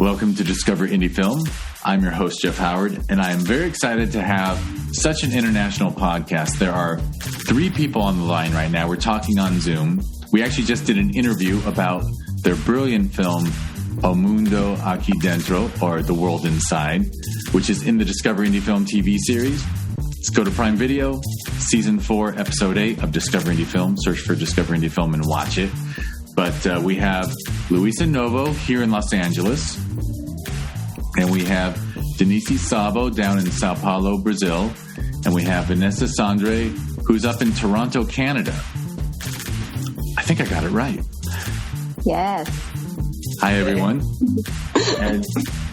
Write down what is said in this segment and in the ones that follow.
Welcome to Discover Indie Film. I'm your host, Jeff Howard, and I am very excited to have such an international podcast. There are 3 people on the line right now. We're talking on Zoom. We actually just did an interview about their brilliant film, O Mundo Aqui Dentro, or The World Inside, which is in the Discover Indie Film TV series. Let's go to Prime Video, Season 4, Episode 8 of Discover Indie Film. Search for Discover Indie Film and watch it. But we have Luisa Novo here in Los Angeles. And we have Denise Szabo down in Sao Paulo, Brazil. And we have Vanessa Sandre, who's up in Toronto, Canada. I think I got it right. Yes. Hi, everyone.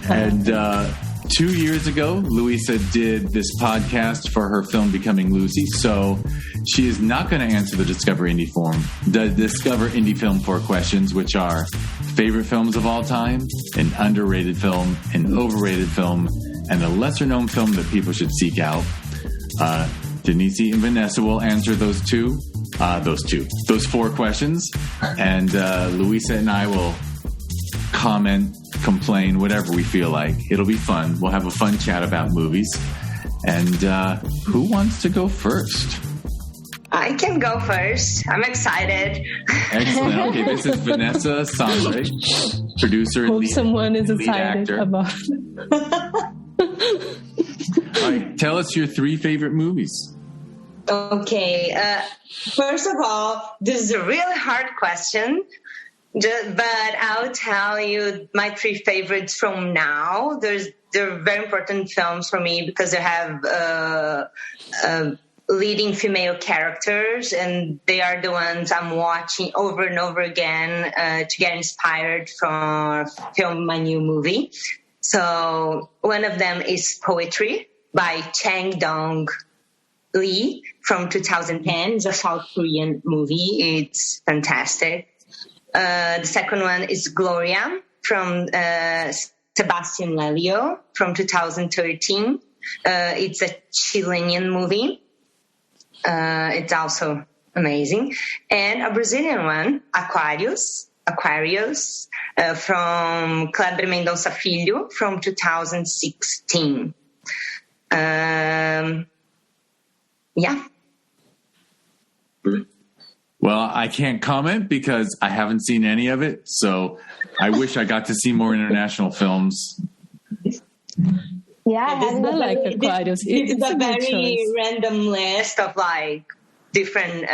and 2 years ago, Luisa did this podcast for her film Becoming Lucy. So she is not going to answer the Discover Indie Film 4 questions, which are favorite films of all time, an underrated film, an overrated film, and a lesser-known film that people should seek out. Denise and Vanessa will answer those 4 questions, and Luisa and I will comment, complain, whatever we feel like. It'll be fun. We'll have a fun chat about movies. And who wants to go first? I can go first. I'm excited. Excellent. Okay, this is Vanessa Sandre, producer and lead actor. About. All right, tell us your 3 favorite movies. Okay. First of all, this is a really hard question, but I'll tell you my 3 favorites from now. They're very important films for me because they have leading female characters, and they are the ones I'm watching over and over again to get inspired for film my new movie. So one of them is Poetry by Chang Lee from 2010. It's a South Korean movie. It's fantastic. The second one is Gloria from Sebastian Lelio from 2013. It's a Chilean movie. It's also amazing. And a Brazilian one, Aquarius, from Kleber Mendonça Filho from 2016. Yeah. Well, I can't comment because I haven't seen any of it. So I wish I got to see more international films. Yeah, I like Aquarius. It's a very random list of like different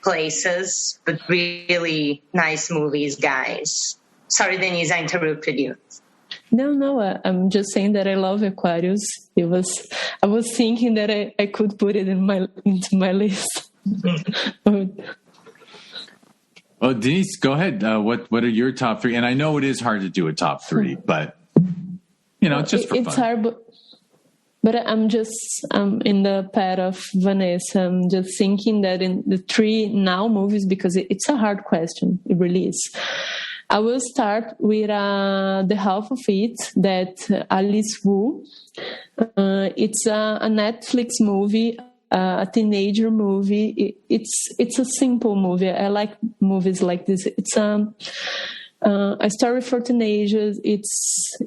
places, but really nice movies, guys. Sorry, Denise, I interrupted you. No, I'm just saying that I love Aquarius. I was thinking that I could put it into my list. Oh, Denise, go ahead. What are your top 3? And I know it is hard to do a top 3, but it's just for fun. It's hard, but I'm in the path of Vanessa. I'm just thinking that in the 3 now movies, because it's a hard question. It really is. I will start with The Half of It, that Alice Wu. It's a Netflix movie, a teenager movie. It's a simple movie. I like movies like this. It's a story for teenagers. It's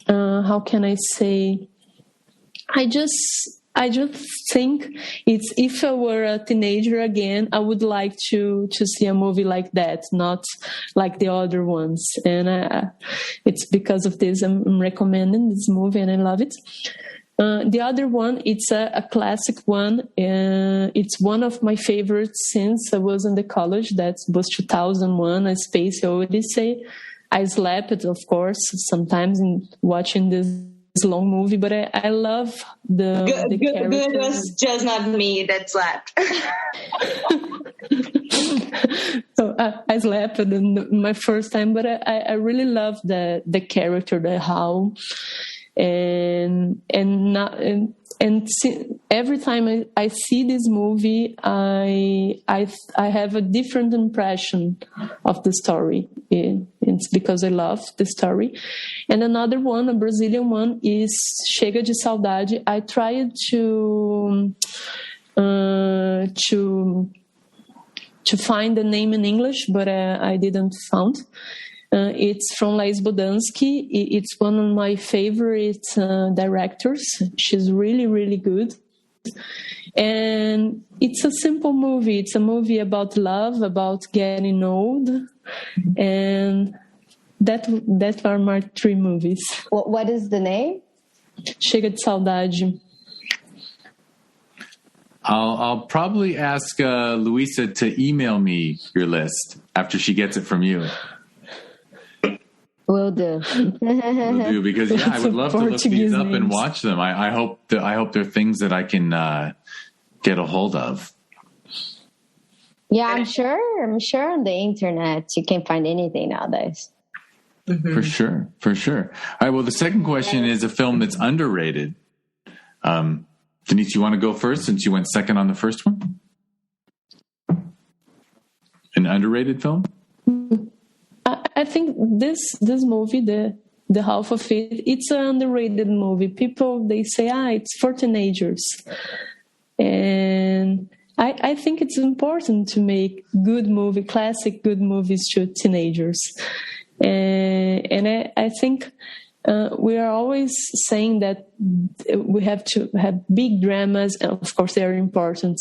how can I say? I just think it's, if I were a teenager again, I would like to see a movie like that, not like the other ones. And it's because of this I'm recommending this movie, and I love it. The other one, it's a classic one. It's one of my favorites since I was in the college. That was 2001, A Space Odyssey. I slept, of course, sometimes in watching this long movie, but I love the characters. Good was just not me that slept. So I slept my first time, but I really love the character, the how, and every time I see this movie, I have a different impression of the story. It's because I love the story. And another one, a Brazilian one, is Chega de Saudade. I tried to find the name in English, but I didn't found. It's from Lais Bodansky. It's one of my favorite directors. She's really, really good. And it's a simple movie. It's a movie about love, about getting old. And that are my 3 movies. What is the name? Chega de Saudade. I'll probably ask Luisa to email me your list after she gets it from you. Will do. Will do, because I would love to look these up and watch them. I hope they're things that I can get a hold of. Yeah, I'm sure on the internet you can find anything nowadays. Mm-hmm. For sure. All right. Well, the second question is a film that's underrated. Denise, you want to go first since you went second on the first one? An underrated film? I think this movie, the half of it, it's an underrated movie. People, they say, it's for teenagers. And I think it's important to make classic good movies to teenagers. And I think we are always saying that we have to have big dramas. Of course, they are important.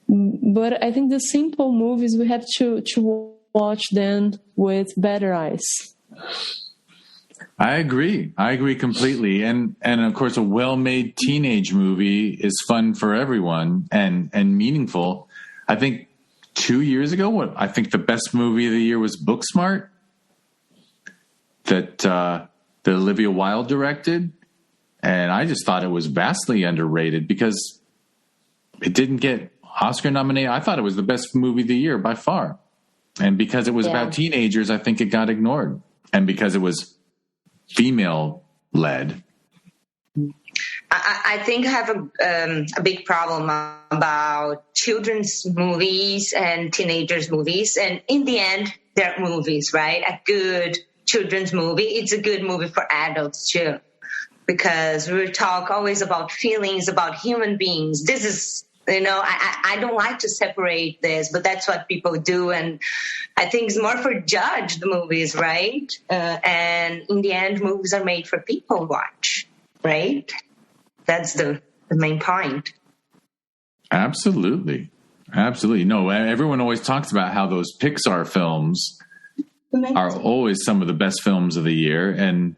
But I think the simple movies, we have to watch them with better eyes. I agree completely. And of course, a well-made teenage movie is fun for everyone and meaningful. I think 2 years ago, I think the best movie of the year was Booksmart, that Olivia Wilde directed. And I just thought it was vastly underrated because it didn't get Oscar nominated. I thought it was the best movie of the year by far. And because it was about teenagers, I think it got ignored. And because it was female-led. I think I have a big problem about children's movies and teenagers' movies. And in the end, they're movies, right? A good children's movie, it's a good movie for adults too. Because we talk always about feelings, about human beings. This is, I don't like to separate this, but that's what people do. And I think it's more for judge the movies, right? And in the end, movies are made for people to watch, right? That's the main point. Absolutely. No, everyone always talks about how those Pixar films are always some of the best films of the year. And,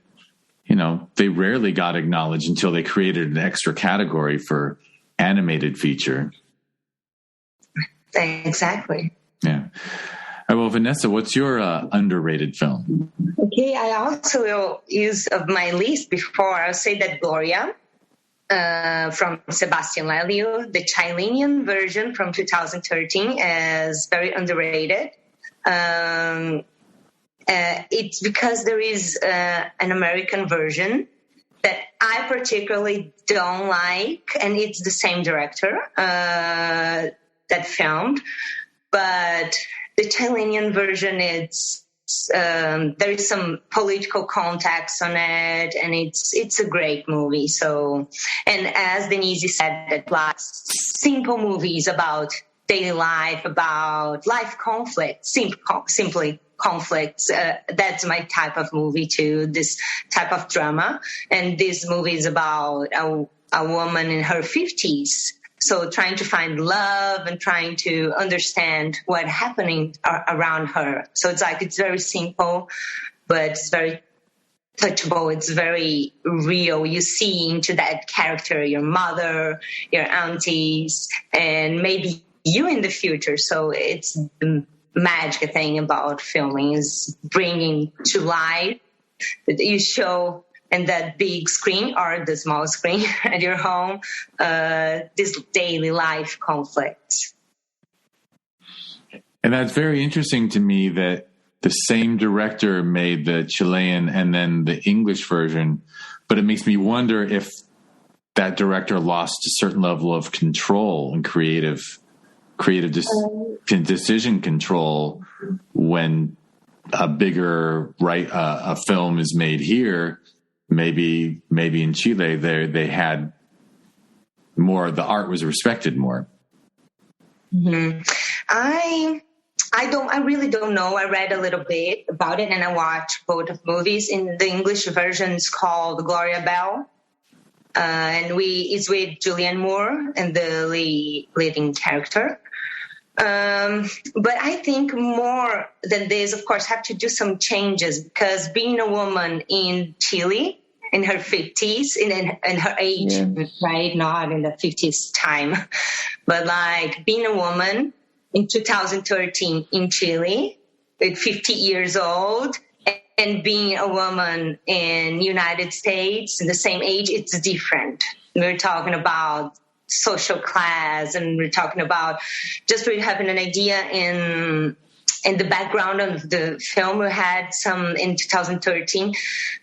they rarely got acknowledged until they created an extra category for animated feature. Exactly. Yeah. All right, well, Vanessa, what's your underrated film? Okay, I also will use of my list before. I'll say that Gloria from Sebastian Lelio, the Chilean version from 2013, is very underrated. It's because there is an American version that I particularly don't like, and it's the same director that filmed, but the Chilean version, there is some political context on it, and it's a great movie. So, and as Denise said, that simple movies about daily life, about life conflict, simply conflicts. That's my type of movie too, this type of drama. And this movie is about a woman in her 50s. So trying to find love and trying to understand what's happening around her. So it's very simple, but it's very touchable. It's very real. You see into that character, your mother, your aunties, and maybe you in the future. So it's the magic thing about filming is bringing to life that you show in that big screen or the small screen at your home, this daily life conflict. And that's very interesting to me that the same director made the Chilean and then the English version, but it makes me wonder if that director lost a certain level of control and creative decision control when a bigger a film is made here. Maybe in Chile they had more. The art was respected more. Mm-hmm. I really don't know. I read a little bit about it and I watched both of movies. In the English version, it's called Gloria Bell. And it's with Julianne Moore and the leading character. But I think more than this, of course, have to do some changes, because being a woman in Chile in her 50s, in her age, right? Not in the 50s time, but like being a woman in 2013 in Chile with 50 years old, and being a woman in United States in the same age, it's different. We're talking about social class, and we're talking about, just for having an idea, in the background of the film, we had some in 2013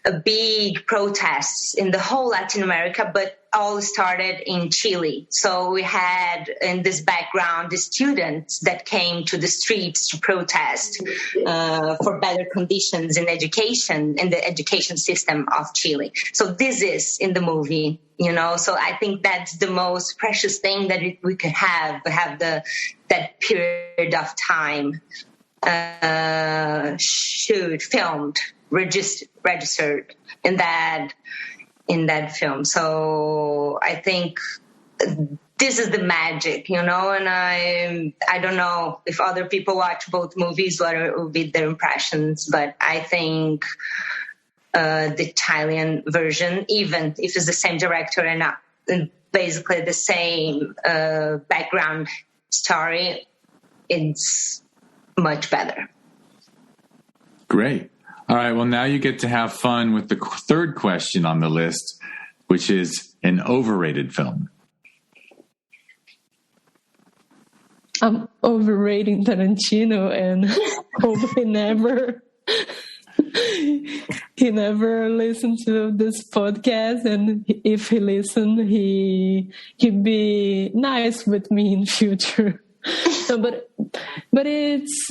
a big protests in the whole Latin America, but all started in Chile. So we had in this background the students that came to the streets to protest for better conditions in education, in the education system of Chile. So this is in the movie, so I think that's the most precious thing that we could have that period of time filmed, registered in that film. So I think this is the magic, and I don't know if other people watch both movies, what will be their impressions, but I think the Italian version, even if it's the same director and basically the same background story, it's much better. Great. All right. Well, now you get to have fun with the third question on the list, which is an overrated film. I'm overrating Tarantino, and hope he never listened to this podcast. And if he listened, he'd be nice with me in future. But it's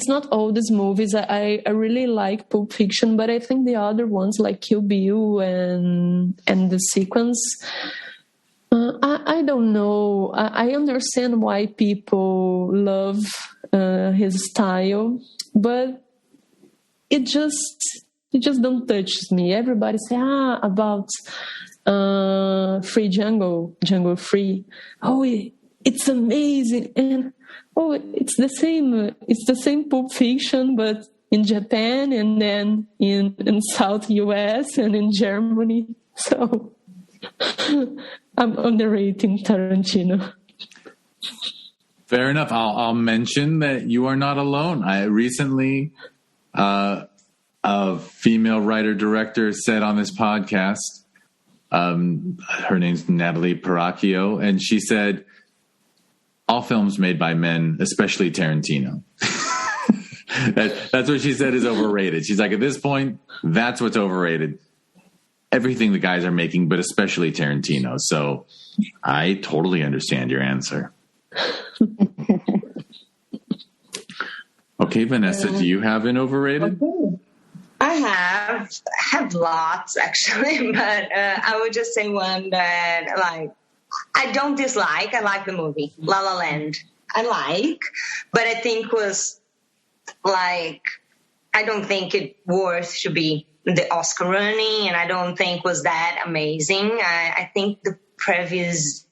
not all these movies. I really like Pulp Fiction, but I think the other ones like Kill Bill and The Sequence, I don't know. I understand why people love his style, but it just don't touch me. Everybody say about Free Django Free. Oh, it's amazing, and it's the same Pulp Fiction, but in Japan, and then in South US and in Germany. So I'm underrating Tarantino. Fair enough. I'll mention that you are not alone. I recently, a female writer-director said on this podcast, her name's Natalie Paracchio, and she said, all films made by men, especially Tarantino. That's what she said is overrated. She's like, at this point, that's what's overrated. Everything the guys are making, but especially Tarantino. So I totally understand your answer. Okay, Vanessa, do you have an overrated? Okay. I have lots, actually, but I would just say one that, I don't dislike. I like the movie La La Land. I like, but I think was I don't think it worth to be the Oscar running, and I don't think was that amazing. I think the previous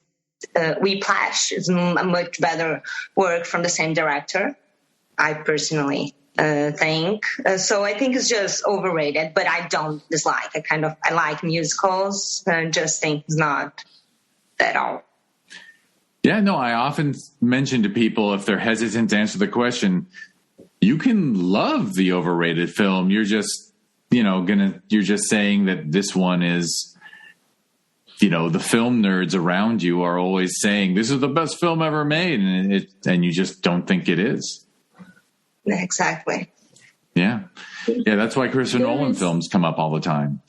Whiplash is a much better work from the same director. I personally think so. I think it's just overrated, but I don't dislike. I like musicals. I just think it's not at all. Yeah, no, I often mention to people, if they're hesitant to answer the question, you can love the overrated film. You're just, you're just saying that this one is, the film nerds around you are always saying this is the best film ever made, and you just don't think it is. Exactly. Yeah. Yeah, that's why Christopher Nolan films come up all the time.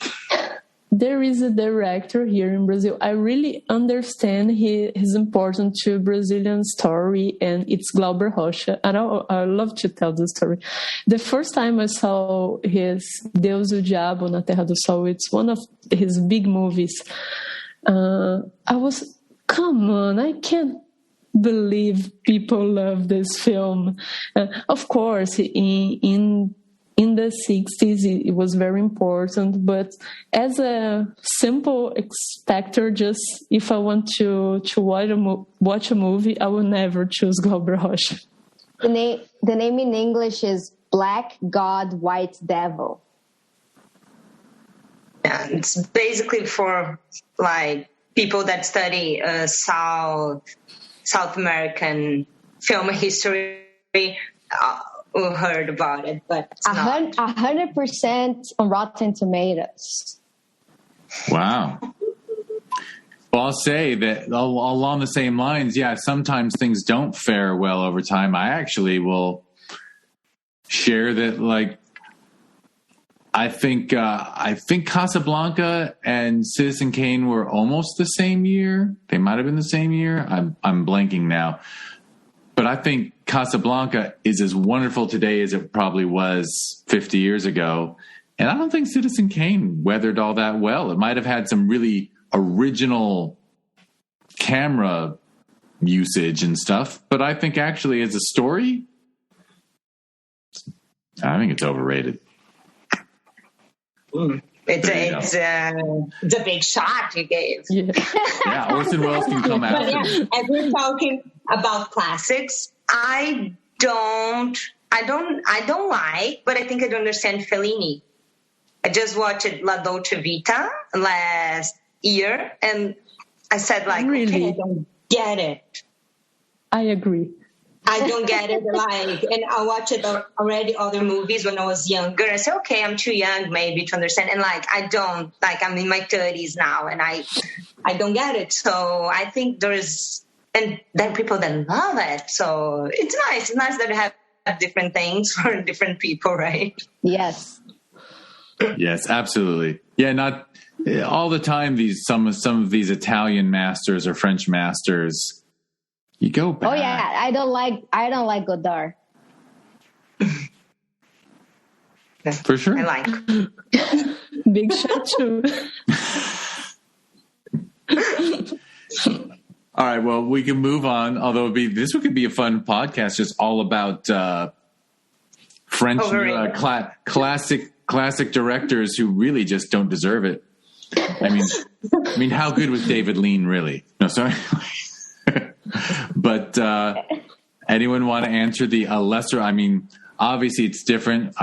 There is a director here in Brazil. I really understand his importance to Brazilian story, and it's Glauber Rocha. And I love to tell the story. The first time I saw his Deus e o Diabo na Terra do Sol, it's one of his big movies. I was, come on, I can't believe people love this film. Of course, in the 60s, it was very important, but as a simple spectator, just if I want to watch a movie, I will never choose Glauber Rocha. The name in English is Black God, White Devil. Yeah, it's basically for like people that study South American film history. Heard about it, but 100% on Rotten Tomatoes. Wow. Well, I'll say that along the same lines, yeah, sometimes things don't fare well over time. I actually will share that, like, I think Casablanca and Citizen Kane were almost the same year. They might have been the same year. I'm blanking now. But I think Casablanca is as wonderful today as it probably was 50 years ago. And I don't think Citizen Kane weathered all that well. It might have had some really original camera usage and stuff. But I think actually as a story, I think it's overrated. It's a big shot you gave. Yeah, Orson Welles can come out. But yeah, as we're talking about classics, I don't like, but I think I don't understand Fellini. I just watched La Dolce Vita last year, and I said, like, really? Okay, I don't get it. I agree. I don't get it. Like, and I watched already other movies when I was younger. I said, okay, I'm too young maybe to understand. And like, I don't, like, I'm in my 30s now, and I don't get it. So I think and then people that love it. So it's nice. It's nice that you have different things for different people, right? Yes. Yes, absolutely. Yeah, not all the time. Some of these Italian masters or French masters, you go back. Oh yeah, I don't like Godard. For sure. I like. Big shot too. All right, well, we can move on. Although this could be a fun podcast, just all about French classic directors who really just don't deserve it. I mean, how good was David Lean really? No, sorry. But anyone want to answer the lesser? I mean, obviously it's different.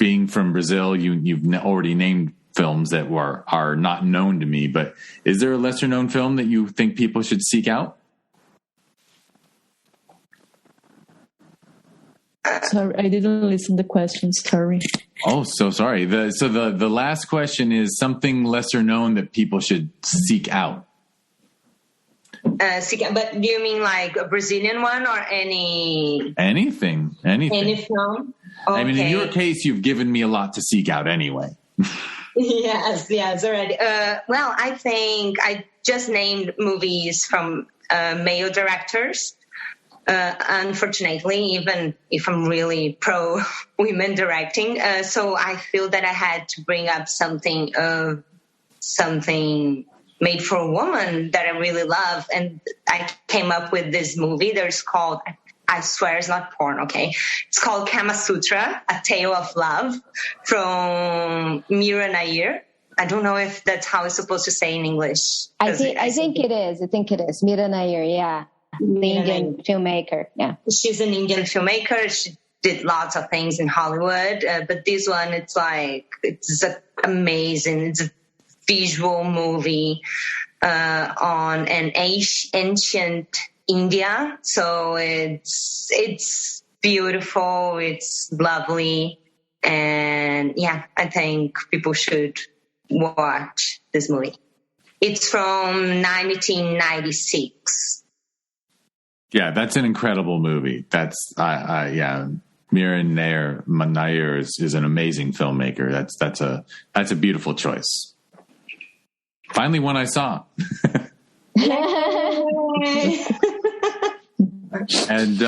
Being from Brazil, you've already named films that are not known to me. But is there a lesser known film that you think people should seek out? Sorry, I didn't listen to the question. Sorry. Oh, so sorry. The last question is something lesser known that people should seek out. But do you mean like a Brazilian one or anything? Any film? Okay. I mean, in your case, you've given me a lot to seek out anyway. Yes, already. Well, I think I just named movies from male directors. Unfortunately, even if I'm really pro women directing, so I feel that I had to bring up something made for a woman that I really love, and I came up with this movie. There's called, I swear it's not porn, okay? It's called Kama Sutra, A Tale of Love, from Mira Nair. I don't know if that's how it's supposed to say in English. I think it is. Mira Nair, yeah. The Indian filmmaker, yeah. She's an Indian filmmaker. She did lots of things in Hollywood, but this one, it's amazing. It's a visual movie on an ancient India. So it's beautiful. It's lovely. And yeah, I think people should watch this movie. It's from 1996. Yeah, that's an incredible movie. That's yeah. Mira Nair is an amazing filmmaker. That's a beautiful choice. Finally, one I saw. And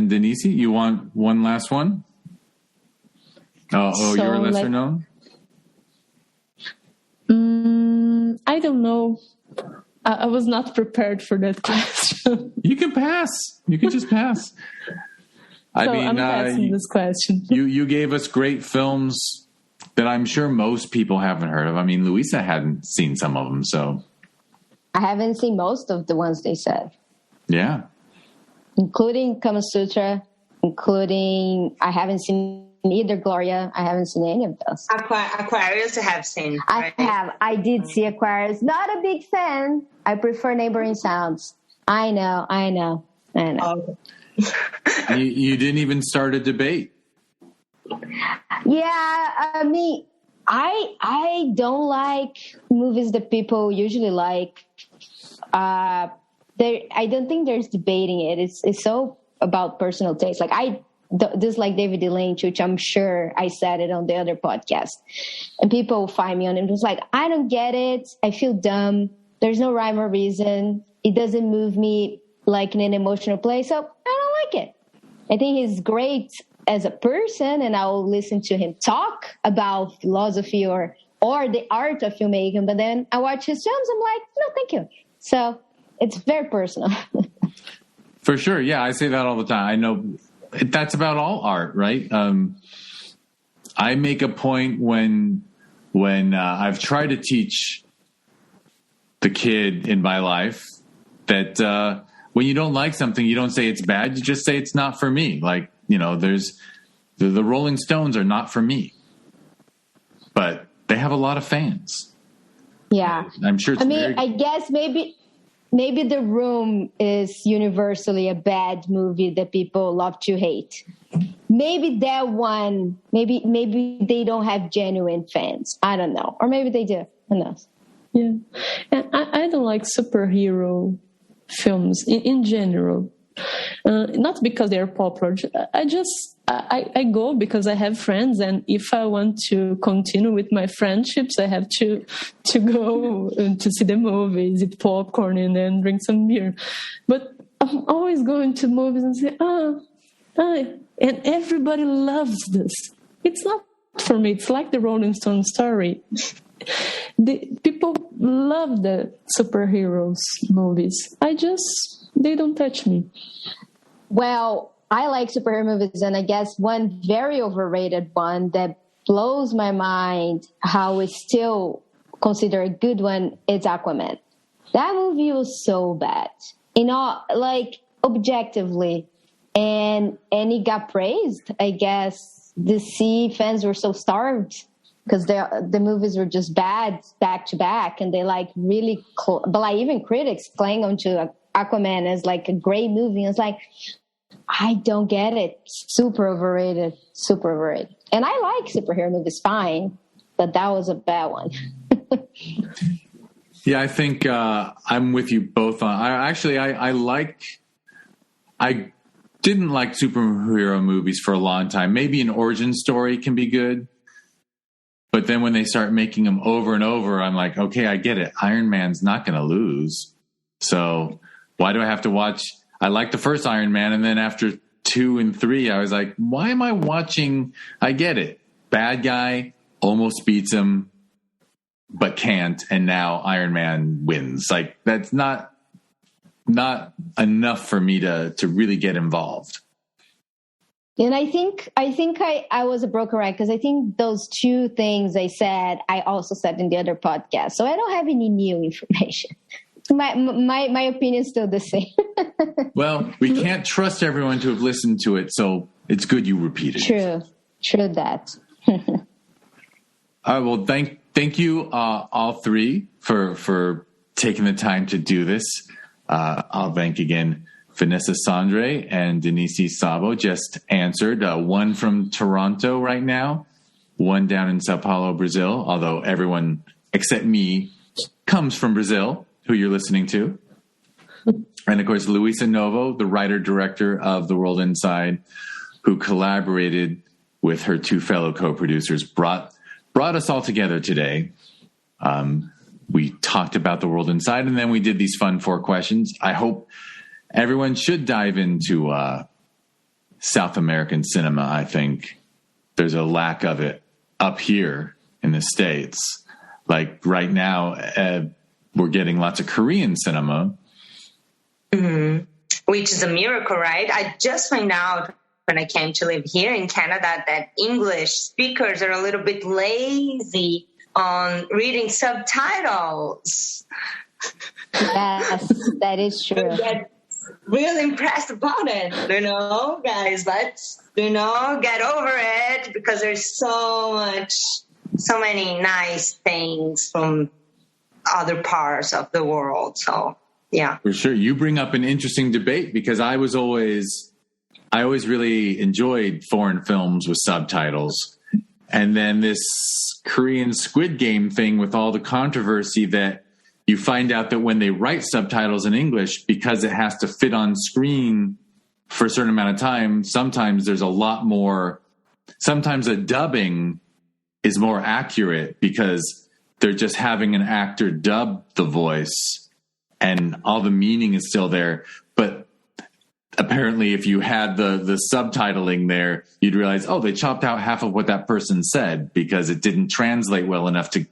Denise, you want one last one? So you're lesser known? I don't know. I was not prepared for that question. You can pass. You can just pass. I'm passing this question. You gave us great films that I'm sure most people haven't heard of. I mean, Luisa hadn't seen some of them, so. I haven't seen most of the ones they said. Yeah. Including Kama Sutra, I haven't seen either Gloria. I haven't seen any of those. Aquarius I have seen. Right? I did see Aquarius. Not a big fan. I prefer Neighboring Sounds. I know. Oh. You didn't even start a debate. Yeah, I mean, I don't like movies that people usually like. I don't think there's debating it. It's so about personal taste. Like I dislike David Lynch, which I'm sure I said it on the other podcast, and people find me on it. It was like, I don't get it. I feel dumb. There's no rhyme or reason. It doesn't move me like in an emotional place. So I don't like it. I think he's great as a person, and I will listen to him talk about philosophy or the art of filmmaking. But then I watch his films. I'm like, no, thank you. So it's very personal. For sure. Yeah, I say that all the time. I know that's about all art, right? I make a point when I've tried to teach the kid in my life that when you don't like something, you don't say it's bad. You just say it's not for me. Like, there's the Rolling Stones are not for me, but they have a lot of fans. Yeah. I'm sure I guess maybe The Room is universally a bad movie that people love to hate. Maybe that one, maybe they don't have genuine fans. I don't know. Or maybe they do. Who knows? Yeah. And I don't like superhero films in general. Not because they're popular. I go because I have friends, and if I want to continue with my friendships, I have to go to see the movies, eat popcorn, and then drink some beer. But I'm always going to movies and say, and everybody loves this. It's not for me. It's like the Rolling Stone story. The people love the superheroes movies. They don't touch me. Well, I like superhero movies, and I guess one very overrated one that blows my mind how it's still considered a good one is Aquaman. That movie was so bad, objectively, and it got praised. I guess the DC fans were so starved because the movies were just bad back to back, and they really, but even critics cling onto Aquaman as a great movie. It's like, I don't get it. Super overrated. And I like superhero movies fine, but that was a bad one. Yeah, I think I'm with you both on. I didn't like superhero movies for a long time. Maybe an origin story can be good, but then when they start making them over and over, I'm like, okay, I get it. Iron Man's not going to lose, so why do I have to watch? I liked the first Iron Man, and then after 2 and 3, I was like, why am I watching? I get it. Bad guy almost beats him, but can't, and now Iron Man wins. Like, that's not enough for me to really get involved. And I think I was a broken record, because I think those two things I said, I also said in the other podcast. So I don't have any new information. My opinion is still the same. Well, we can't trust everyone to have listened to it, so it's good you repeated it. True that. All right, well, thank you all three for taking the time to do this. I'll thank again Vanessa, Sandre, and Denise Szabo. Just answered. One from Toronto right now, one down in Sao Paulo, Brazil, although everyone except me comes from Brazil, who you're listening to. And, of course, Luisa Novo, the writer-director of The World Inside, who collaborated with her two fellow co-producers, brought us all together today. We talked about The World Inside, and then we did these fun 4 questions. I hope everyone should dive into South American cinema. I think there's a lack of it up here in the States. Like right now, we're getting lots of Korean cinema. Mm-hmm. Which is a miracle, right? I just found out when I came to live here in Canada that English speakers are a little bit lazy on reading subtitles. Yes, that is true. Get really impressed about it, guys. Let's, get over it, because there's so many nice things from other parts of the world. So, yeah. For sure. You bring up an interesting debate, because I always really enjoyed foreign films with subtitles. And then this Korean Squid Game thing with all the controversy, that you find out that when they write subtitles in English, because it has to fit on screen for a certain amount of time, sometimes there's a lot more. Sometimes a dubbing is more accurate because they're just having an actor dub the voice and all the meaning is still there. But apparently if you had the subtitling there, you'd realize, oh, they chopped out half of what that person said because it didn't translate well enough to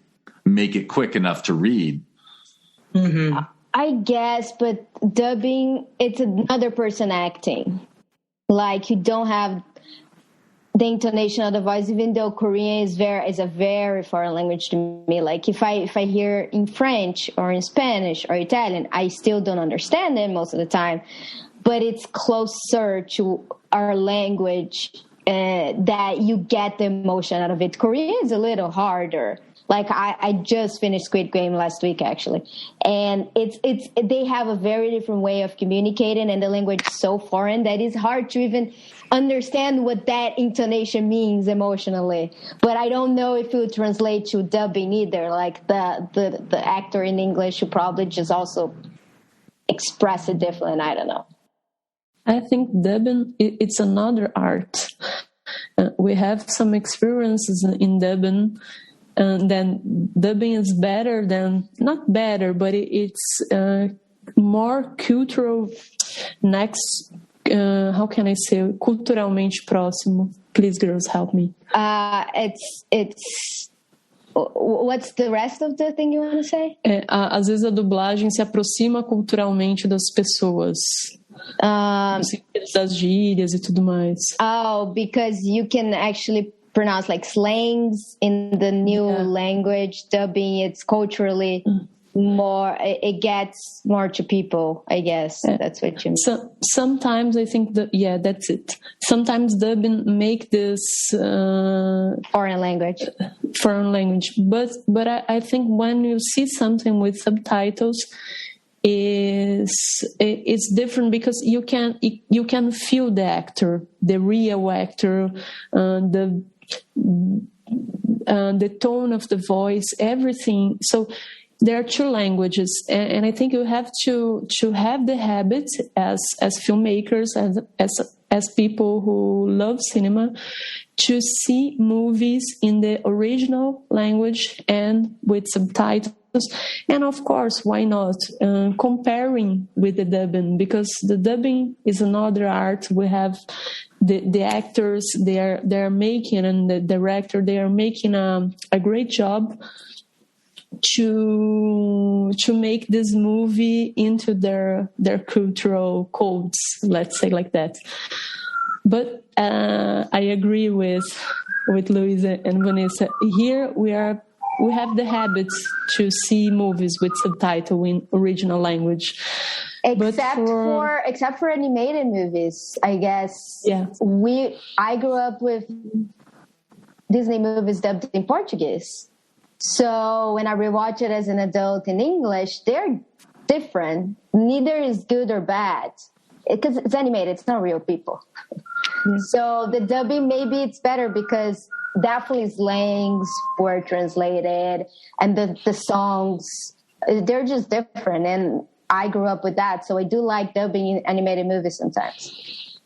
make it quick enough to read. Mm-hmm. I guess, but dubbing, it's another person acting. Like, you don't have the intonation of the voice, even though Korean is a very foreign language to me. Like, if I hear in French or in Spanish or Italian, I still don't understand it most of the time. But it's closer to our language that you get the emotion out of it. Korean is a little harder. Like, I just finished Squid Game last week, actually. And they have a very different way of communicating, and the language is so foreign that it's hard to even understand what that intonation means emotionally. But I don't know if it would translate to dubbing either. Like, the actor in English should probably just also express it differently. I don't know. I think dubbing, it's another art. We have some experiences in dubbing. And then dubbing is better than, not better, but it's more cultural, next, how can I say, culturalmente próximo. Please, girls, help me. It's what's the rest of the thing you want to say? Às vezes a dublagem se aproxima culturalmente das pessoas. No sentido das gírias e tudo mais. Oh, because you can actually pronounce like slangs in the new language. Dubbing, it's culturally more, it gets more to people, I guess. That's what you mean. So sometimes I think that's it. Sometimes dubbing make this foreign language, but I think when you see something with subtitles, it's different, because you can feel the actor, the real actor, the tone of the voice, everything. So there are two languages, and I think you have to have the habit as filmmakers, as people who love cinema, to see movies in the original language and with subtitles. And of course, why not comparing with the dubbing, because the dubbing is another art. We have the actors, they're making, and the director, they are making a great job to make this movie into their cultural codes, let's say like that. But I agree with Luisa and Vanessa. Here we have the habit to see movies with subtitle in original language. Except for animated movies, I guess. Yeah. I grew up with Disney movies dubbed in Portuguese. So when I rewatch it as an adult in English, they're different. Neither is good or bad, because it's animated. It's not real people. Yeah. So the dubbing, maybe it's better because definitely slangs were translated, and the songs, they're just different. And I grew up with that, so I do like dubbing in animated movies sometimes.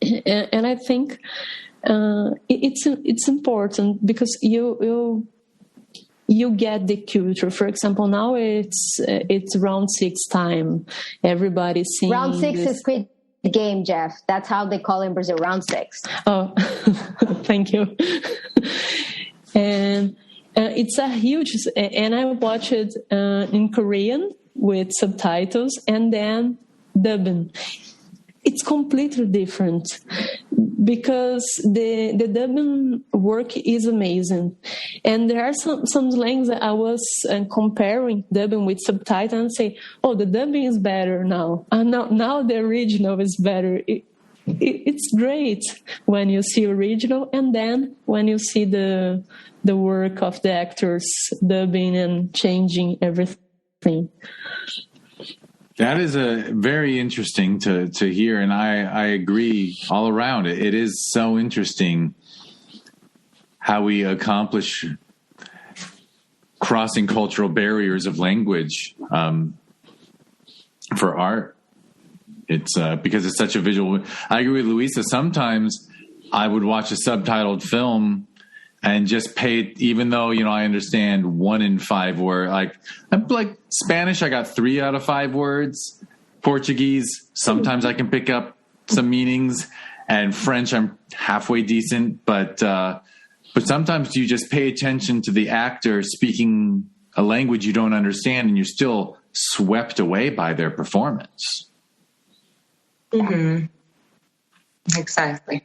And I think it's important, because you get the culture. For example, now it's round 6 time. Everybody's seeing round 6 is Squid Game, Jeff. That's how they call it in Brazil, round 6. Oh, thank you. And It's a huge, and I watch it in Korean with subtitles and then dubbing. It's completely different because the dubbing work is amazing. And there are some slangs that I was comparing dubbing with subtitles and say, oh, the dubbing is better now. And now the original is better. It's great when you see original and then when you see the work of the actors dubbing and changing everything. That is very interesting to hear, and I agree all around it. It is so interesting how we accomplish crossing cultural barriers of language for art. It's because it's such a visual. I agree with Luisa. Sometimes I would watch a subtitled film and just pay, even though, I understand 1 in 5 words. Like Spanish, I got 3 out of 5 words. Portuguese, sometimes I can pick up some meanings. And French, I'm halfway decent. But sometimes you just pay attention to the actor speaking a language you don't understand, and you're still swept away by their performance. Mm-hmm. Exactly.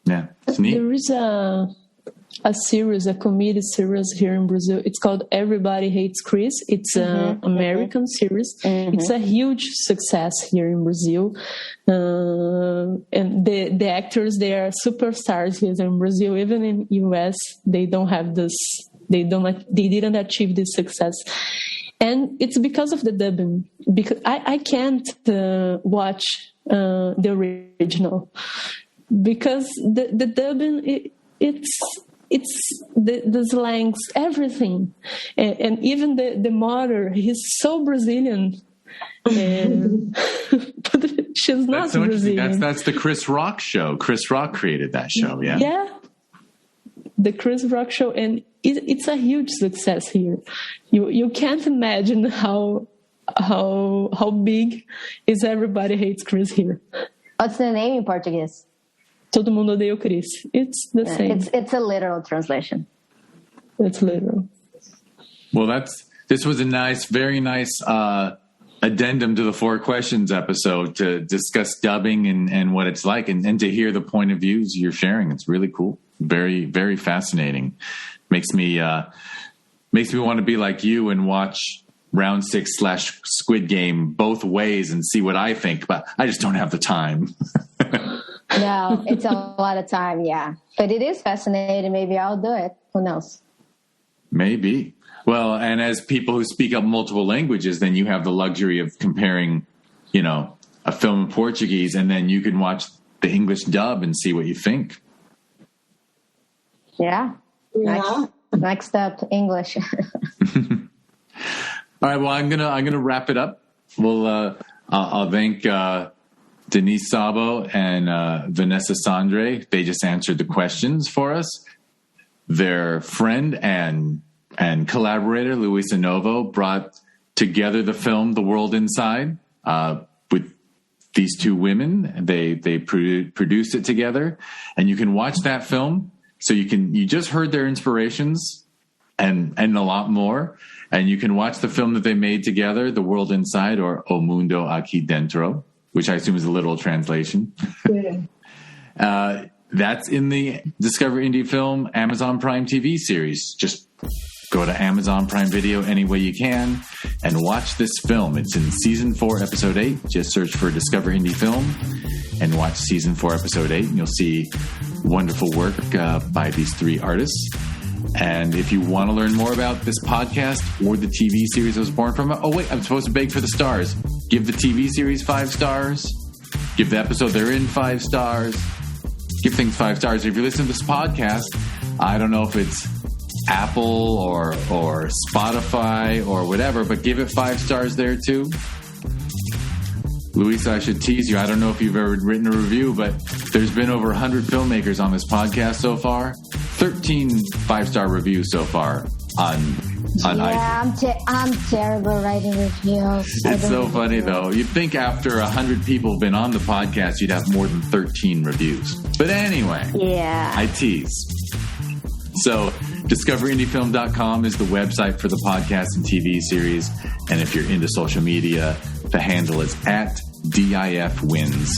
Yeah, it's neat. There is a comedy series here in Brazil. It's called Everybody Hates Chris. It's an American series. Mm-hmm. It's a huge success here in Brazil. And the actors, they are superstars here in Brazil. Even in US, they don't have this. They didn't achieve this success. And it's because of the dubbing. Because I can't watch the original because the dubbing it's the slangs, everything, and even the mother. He's so Brazilian, but she's not so Brazilian. That's the Chris Rock show. Chris Rock created that show. Yeah, the Chris Rock show, and it's a huge success here. You can't imagine how big is Everybody Hates Chris here. What's the name in Portuguese? Todo mundo odeia o Chris. It's the same. It's a literal translation. It's literal. Well, this was a very nice addendum to the 4 questions episode to discuss dubbing and what it's like and to hear the point of views you're sharing. It's really cool. Very, very fascinating. Makes me want to be like you and watch Round 6 / Squid Game both ways and see what I think, but I just don't have the time. No, it's a lot of time, yeah. But it is fascinating. Maybe I'll do it. Who knows? Maybe. Well, and as people who speak up multiple languages, then you have the luxury of comparing, a film in Portuguese, and then you can watch the English dub and see what you think. Yeah. Next up, English. All right. Well, I'm gonna wrap it up. I'll thank Denise, Szabo, and Vanessa, Sandre. They just answered the questions for us. Their friend and collaborator Luisa Novo brought together the film The World Inside with these 2 women. They produced it together, and you can watch that film. So you just heard their inspirations and a lot more. And you can watch the film that they made together, The World Inside, or O Mundo Aqui Dentro, which I assume is a literal translation. Yeah. That's in the Discover Indie Film Amazon Prime TV series. Just go to Amazon Prime Video any way you can and watch this film. It's in Season 4, Episode 8. Just search for Discover Indie Film and watch Season 4, Episode 8, and you'll see wonderful work by these 3 artists. And if you want to learn more about this podcast or the TV series I was born from, oh wait, I'm supposed to beg for the stars. Give the TV series 5 stars. Give the episode they're in 5 stars. Give things 5 stars. If you listen to this podcast, I don't know if it's Apple or Spotify or whatever, but give it 5 stars there too. Luisa, I should tease you. I don't know if you've ever written a review, but there's been over 100 filmmakers on this podcast so far. 13 5-star reviews so far on iTunes. Yeah, I'm terrible writing reviews. It's so funny, though. You'd think after 100 people have been on the podcast, you'd have more than 13 reviews. But anyway, yeah, I tease. So discoverindiefilm.com is the website for the podcast and TV series. And if you're into social media, the handle is @DIFWins.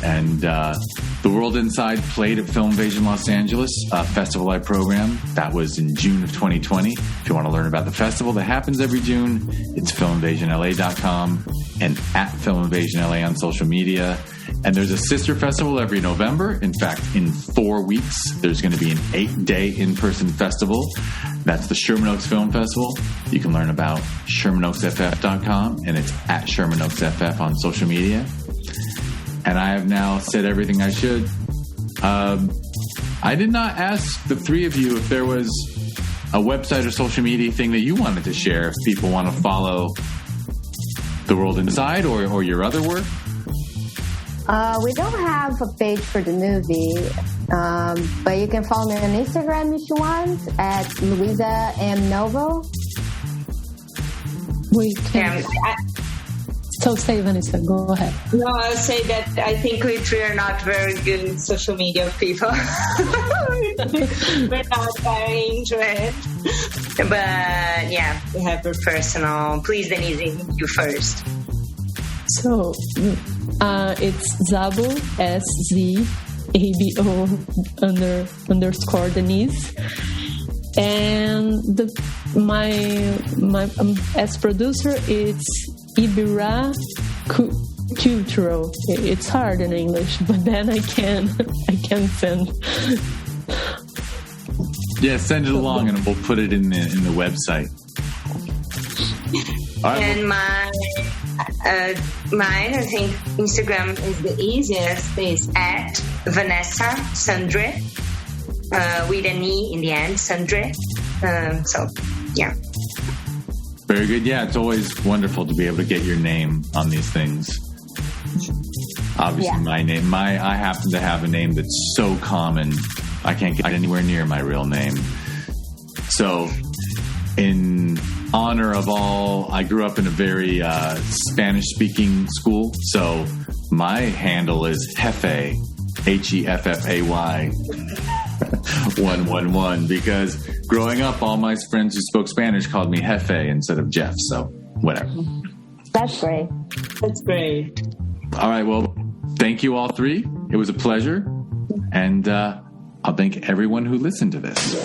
And The World Inside played at Filmvasion Los Angeles, a festival I programmed. That was in June of 2020. If you want to learn about the festival that happens every June, it's filmvasionla.com and @filmvasionla on social media. And there's a sister festival every November. In fact, in 4 weeks, there's going to be an 8-day in-person festival. That's the Sherman Oaks Film Festival. You can learn about ShermanOaksFF.com, and it's @ShermanOaksFF on social media. And I have now said everything I should. I did not ask the three of you if there was a website or social media thing that you wanted to share if people want to follow The World Inside or your other work. We don't have a page for the movie, but you can follow me on Instagram if you want, @LuisaMNovo. We can. So say, Vanessa, go ahead. No, I'll say that I think we three are not very good social media people. We're not very into it. But yeah, we have your personal. Please, Denise, you first. So it's Szabo, SZABO _ Denise. And my as producer, it's Ibira Cultural. It's hard in English, but then I can send. Yeah, send it along, and we'll put it in the website. Right, and mine, I think Instagram is the easiest. Is @Vanessa Sandre, with an E in the end, Sandre. So yeah. Very good. Yeah, it's always wonderful to be able to get your name on these things. Obviously, my name. I happen to have a name that's so common, I can't get anywhere near my real name. So, in honor of all, I grew up in a very Spanish-speaking school. So, my handle is Jefe, HEFFAY. 111, because growing up, all my friends who spoke Spanish called me Jefe instead of Jeff, so whatever. That's great. That's great. All right, well, thank you all three. It was a pleasure, and I'll thank everyone who listened to this.